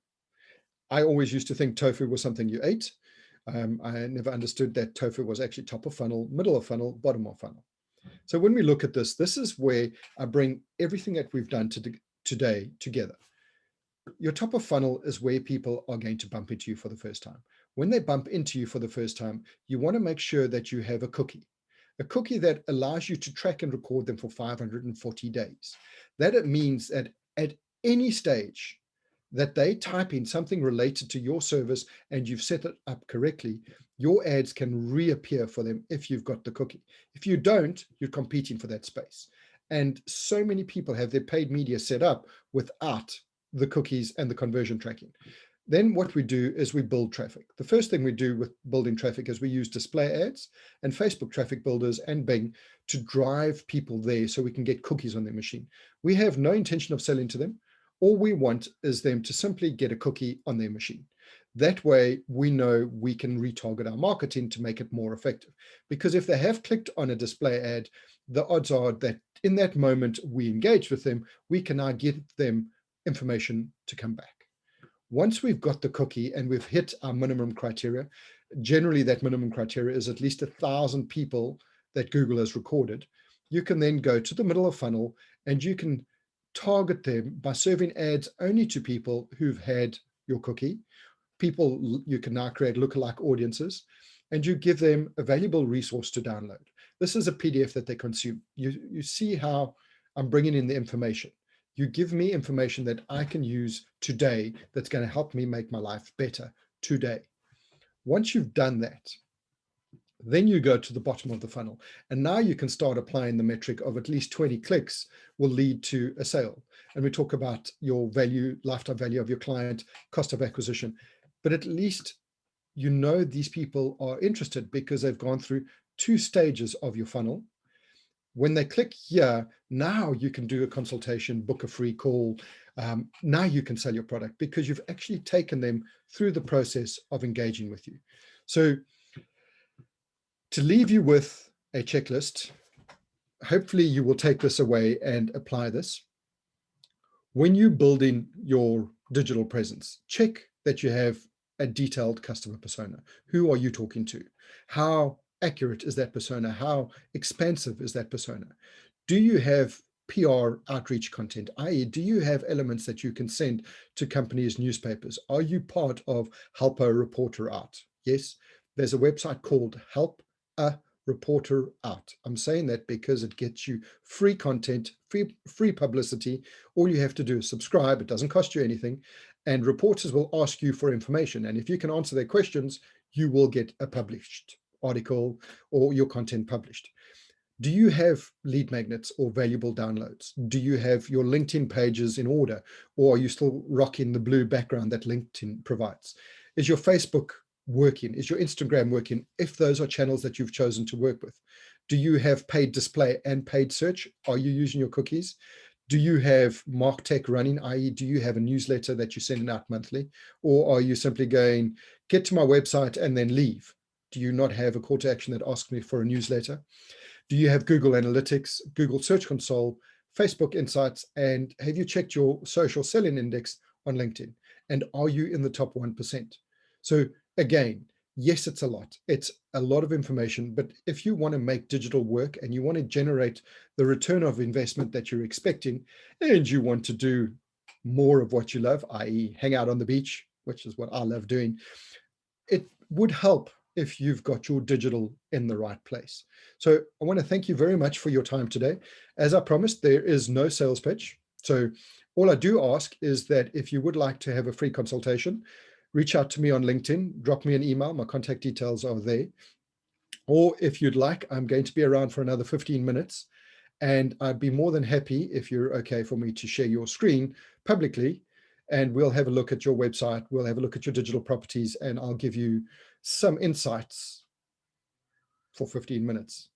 I always used to think tofu was something you ate. I never understood that tofu was actually top of funnel, middle of funnel, bottom of funnel. So when we look at this, this is where I bring everything that we've done today together. Your top of funnel is where people are going to bump into you for the first time. When they bump into you for the first time, you want to make sure that you have a cookie that allows you to track and record them for 540 days. That means that at any stage that they type in something related to your service and you've set it up correctly, your ads can reappear for them if you've got the cookie. If you don't, you're competing for that space. And so many people have their paid media set up without the cookies and the conversion tracking. Then what we do is we build traffic. The first thing we do with building traffic is we use display ads and Facebook traffic builders and Bing to drive people there so we can get cookies on their machine. We have no intention of selling to them. All we want is them to simply get a cookie on their machine. That way we know we can retarget our marketing to make it more effective. Because if they have clicked on a display ad, the odds are that in that moment we engage with them, we can now give them information to come back. Once we've got the cookie and we've hit our minimum criteria, generally that minimum criteria is at least 1,000 people that Google has recorded, you can then go to the middle of funnel and you can target them by serving ads only to people who've had your cookie. People, you can now create lookalike audiences and you give them a valuable resource to download. This is a PDF that they consume. You see how I'm bringing in the information. You give me information that I can use today that's going to help me make my life better today. Once you've done that, then you go to the bottom of the funnel. And now you can start applying the metric of at least 20 clicks will lead to a sale. And we talk about your value, lifetime value of your client, cost of acquisition. But at least you know these people are interested because they've gone through 2 stages of your funnel. When they click here, now you can do a consultation, book a free call. Now you can sell your product because you've actually taken them through the process of engaging with you. So to leave you with a checklist, hopefully you will take this away and apply this. When you build in your digital presence, check that you have a detailed customer persona. Who are you talking to? How accurate is that persona? How expansive is that persona? Do you have PR outreach content, i.e. do you have elements that you can send to companies, newspapers? Are you part of Help a Reporter Out? Yes, there's a website called Help a Reporter Out. I'm saying that because it gets you free content, free publicity. All you have to do is subscribe. It doesn't cost you anything. And reporters will ask you for information. And if you can answer their questions, you will get a published article or your content published. Do you have lead magnets or valuable downloads? Do you have your LinkedIn pages in order, or are you still rocking the blue background that LinkedIn provides? Is your Facebook working? Is your Instagram working? If those are channels that you've chosen to work with, do you have paid display and paid search? Are you using your cookies? Do you have MarkTech running, i.e. do you have a newsletter that you're sending out monthly? Or are you simply going, get to my website and then leave? Do you not have a call to action that asks me for a newsletter? Do you have Google Analytics, Google Search Console, Facebook Insights, and have you checked your social selling index on LinkedIn? And are you in the top 1%? So again, yes, it's a lot. It's a lot of information, but if you want to make digital work and you want to generate the return of investment that you're expecting, and you want to do more of what you love, i.e. hang out on the beach, which is what I love doing, it would help if you've got your digital in the right place. So I want to thank you very much for your time today. As I promised, there is no sales pitch. So all I do ask is that if you would like to have a free consultation, reach out to me on LinkedIn, drop me an email, my contact details are there. Or if you'd like, I'm going to be around for another 15 minutes. And I'd be more than happy if you're okay for me to share your screen publicly, and we'll have a look at your website, we'll have a look at your digital properties, and I'll give you some insights for 15 minutes.